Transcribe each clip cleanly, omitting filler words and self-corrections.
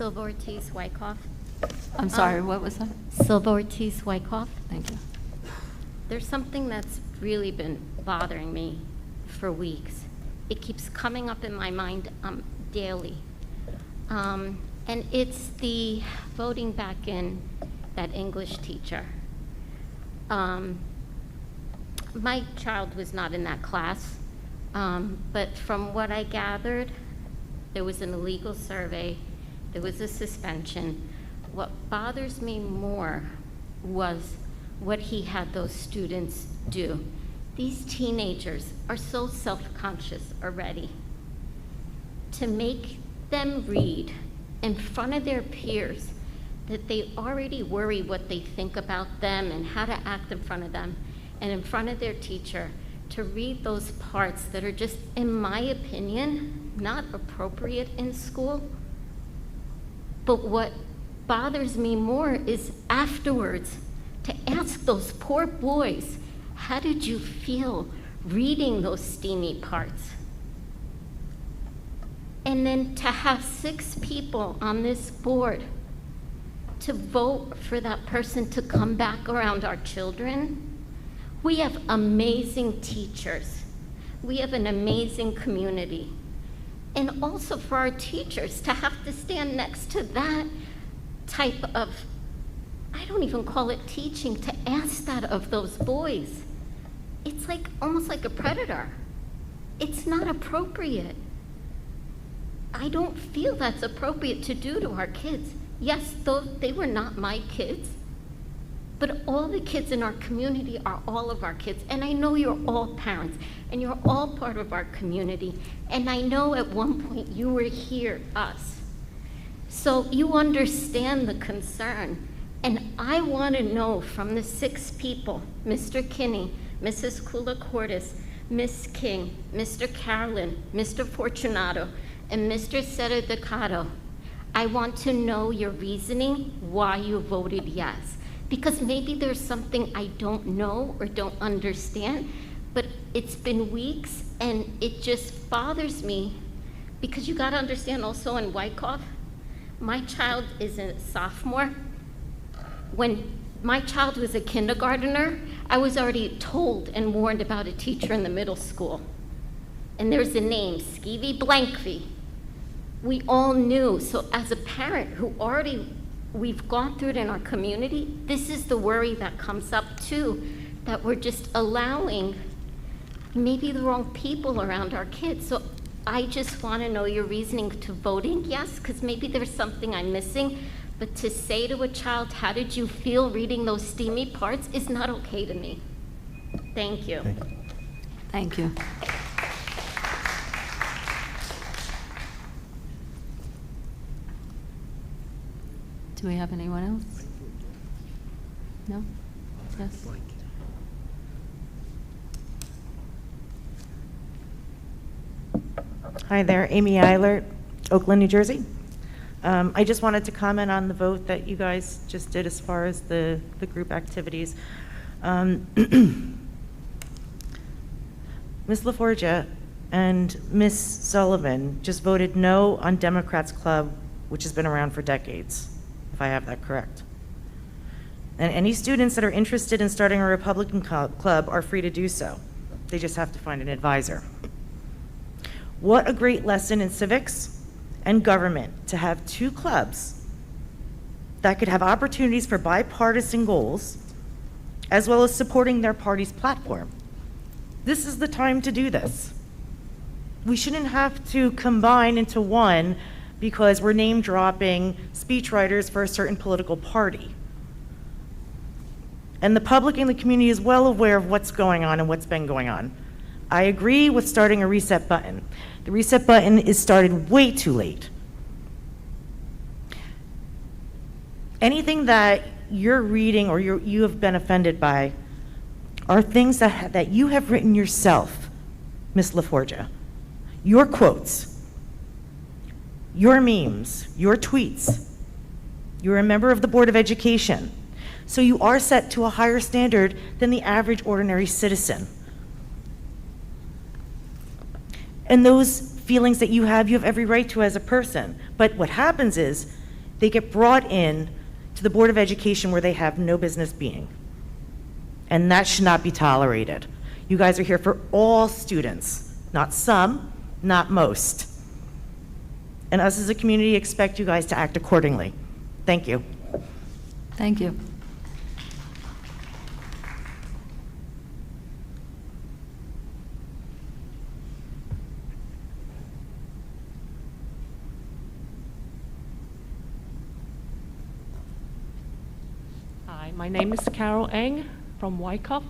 Silva Ortiz Wyckoff. I'm sorry, what was that? Silva Ortiz Wyckoff. Thank you. There's something that's really been bothering me for weeks. It keeps coming up in my mind daily. And it's the voting back in that English teacher. My child was not in that class, but from what I gathered, there was an illegal survey, there was a suspension. What bothers me more was what he had those students do. These teenagers are so self-conscious already. To make them read in front of their peers that they already worry what they think about them and how to act in front of them, and in front of their teacher, to read those parts that are just, in my opinion, not appropriate in school. But what bothers me more is afterwards to ask those poor boys, how did you feel reading those steamy parts? And then to have 6 people on this board to vote for that person to come back around our children. We have amazing teachers. We have an amazing community. And also for our teachers to have to stand next to that type of, I don't even call it teaching, to ask that of those boys. It's like almost like a predator. It's not appropriate. I don't feel that's appropriate to do to our kids. Yes, though they were not my kids, but all the kids in our community are all of our kids. And I know you're all parents, and you're all part of our community. And I know at one point you were here, us. So you understand the concern. And I want to know from the 6 people, Mr. Kinney, Mrs. Kula-Cortis, Miss King, Mr. Carolyn, Mr. Fortunato, and Mr. Serra-Decato, I want to know your reasoning why you voted yes. Because maybe there's something I don't know or don't understand, but it's been weeks and it just bothers me, because you gotta understand also in Wyckoff, my child is a sophomore. When my child was a kindergartner, I was already told and warned about a teacher in the middle school. And there's a name, Skeevy Blankvy. We all knew. So as a parent who already, we've gone through it in our community, this is the worry that comes up too, that we're just allowing maybe the wrong people around our kids. So I just want to know your reasoning to voting yes, because maybe there's something I'm missing. But to say to a child, how did you feel reading those steamy parts, is not okay to me. Thank you. Thank you. Do we have anyone else? No? Yes? Hi there, Amy Eilert, Oakland, New Jersey. I just wanted to comment on the vote that you guys just did as far as the group activities. Ms. LaForgia and Ms. Sullivan just voted no on Democrats Club, which has been around for decades, if I have that correct. And any students that are interested in starting a Republican club are free to do so. They just have to find an advisor. What a great lesson in civics and government to have 2 clubs that could have opportunities for bipartisan goals, as well as supporting their party's platform. This is the time to do this. We shouldn't have to combine into one because we're name dropping speechwriters for a certain political party. And the public and the community is well aware of what's going on and what's been going on. I agree with starting a reset button. The reset button is started way too late. Anything that you're reading or you have been offended by are things that you have written yourself, Ms. LaForgia. Your quotes, your memes, your tweets. You're a member of the Board of Education. So you are set to a higher standard than the average ordinary citizen. And those feelings that you have every right to as a person. But what happens is, they get brought in to the Board of Education where they have no business being. And that should not be tolerated. You guys are here for all students, not some, not most. And us as a community expect you guys to act accordingly. Thank you. Thank you. Hi, my name is Carol Eng from Wyckoff.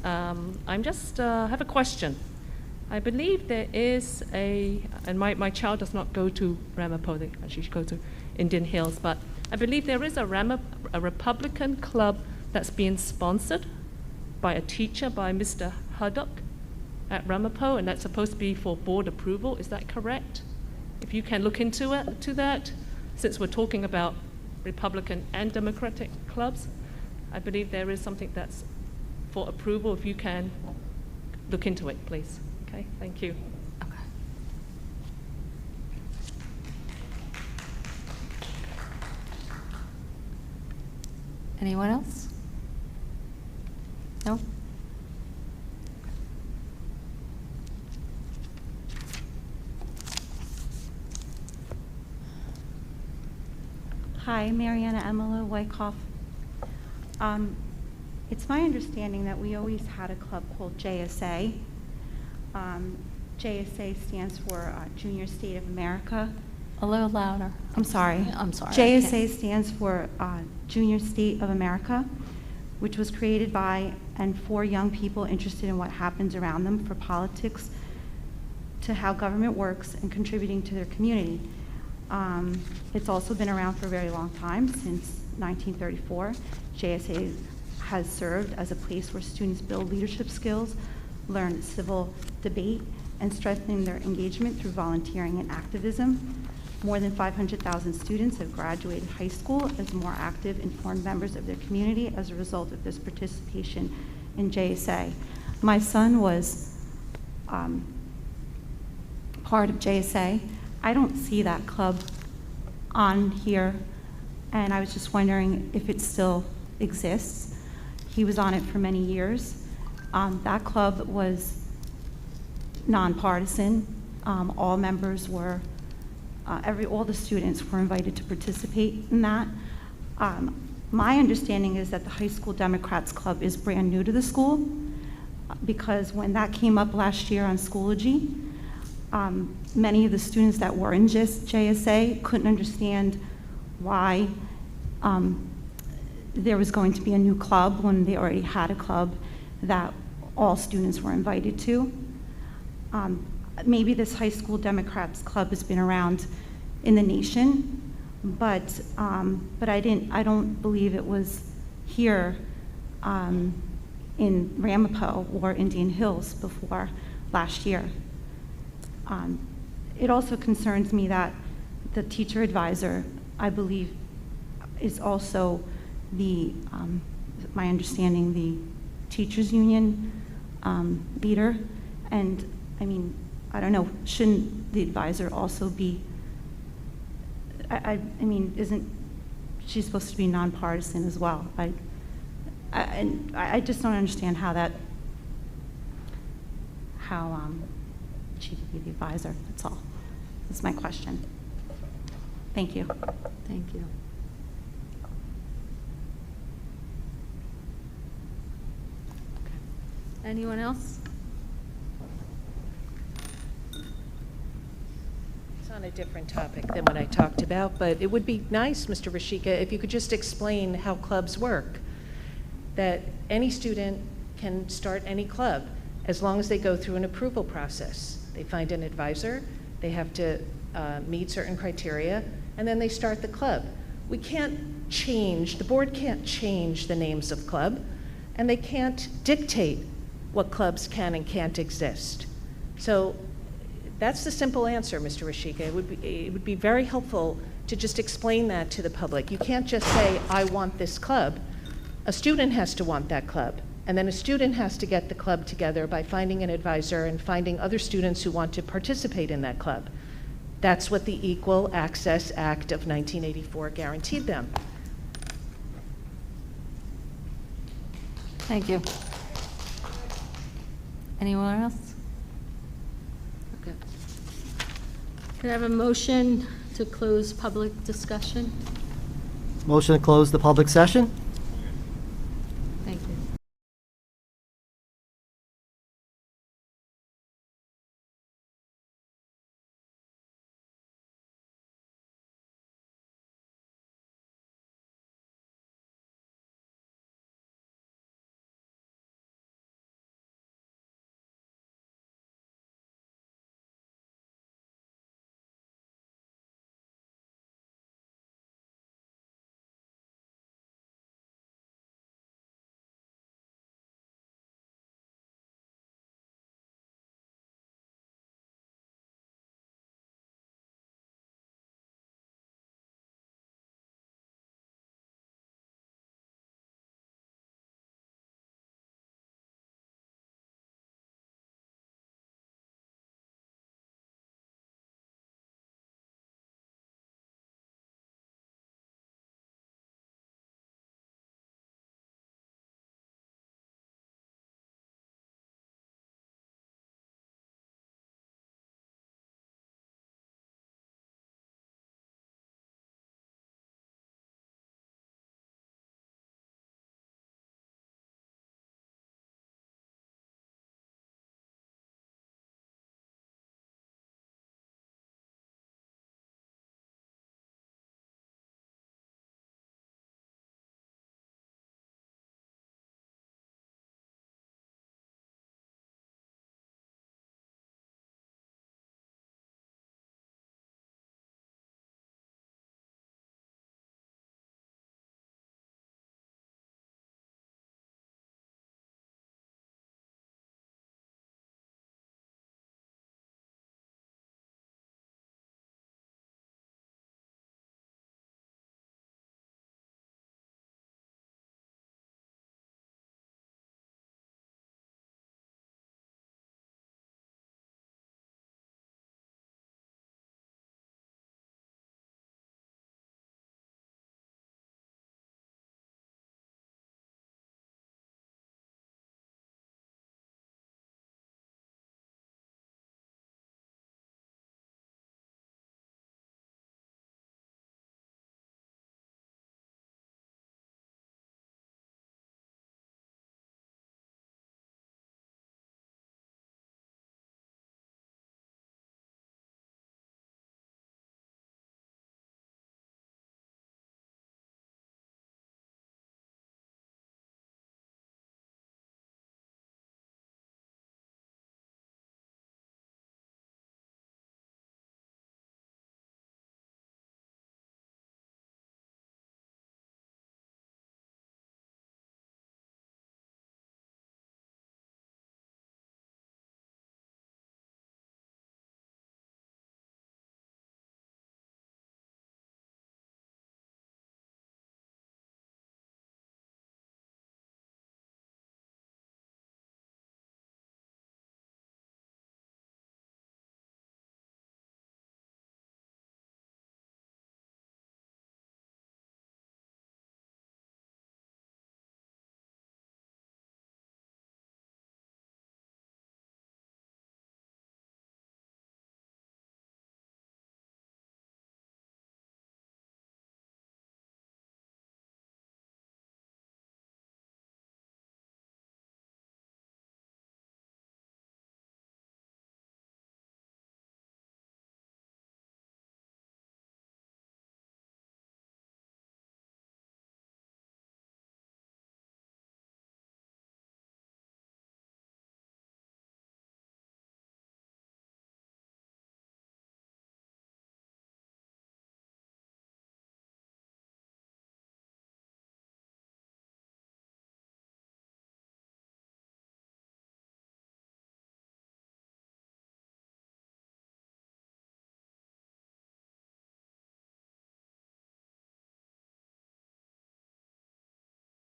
I'm just have a question. I believe there is and my child does not go to Ramapo, she should go to Indian Hills, but I believe there is a Republican club that's being sponsored by a teacher, by Mr. Huddock at Ramapo, and that's supposed to be for board approval. Is that correct? If you can look into that, since we're talking about Republican and Democratic clubs, I believe there is something that's for approval. If you can look into it, please. Okay, thank you. Okay. Anyone else? No? Hi, Mariana Emila, Wyckoff. It's my understanding that we always had a club called JSA. JSA stands for Junior State of America. A little louder. I'm sorry. I'm sorry. JSA stands for Junior State of America, which was created by and for young people interested in what happens around them, for politics, to how government works and contributing to their community. It's also been around for a very long time, since 1934. JSA has served as a place where students build leadership skills, learn civil debate, and strengthen their engagement through volunteering and activism. More than 500,000 students have graduated high school as more active, informed members of their community as a result of this participation in JSA. My son was part of JSA. I don't see that club on here, and I was just wondering if it still exists. He was on it for many years. That club was nonpartisan. All members were, all the students were invited to participate in that. My understanding is that the High School Democrats Club is brand new to the school, because when that came up last year on Schoology, many of the students that were in JSA couldn't understand why there was going to be a new club when they already had a club that all students were invited to. Maybe this High School Democrats Club has been around in the nation, but I don't believe it was here in Ramapo or Indian Hills before last year. It also concerns me that the teacher advisor, I believe, is also my understanding, the teachers union leader. And I mean, I don't know, shouldn't the advisor also be, I mean, isn't she supposed to be nonpartisan as well? I just don't understand how she could be the advisor, that's all. That's my question. Thank you. Thank you. Anyone else? It's on a different topic than what I talked about, but it would be nice, Mr. Rashika, if you could just explain how clubs work. That any student can start any club as long as they go through an approval process. They find an advisor, they have to meet certain criteria, and then they start the club. We can't change, the board can't change the names of club, and they can't dictate what clubs can and can't exist. So that's the simple answer, Mr. Rashika. It would be very helpful to just explain that to the public. You can't just say, I want this club. A student has to want that club. And then a student has to get the club together by finding an advisor and finding other students who want to participate in that club. That's what the Equal Access Act of 1984 guaranteed them. Thank you. Anyone else? Okay. Can I have a motion to close public discussion? Motion to close the public session?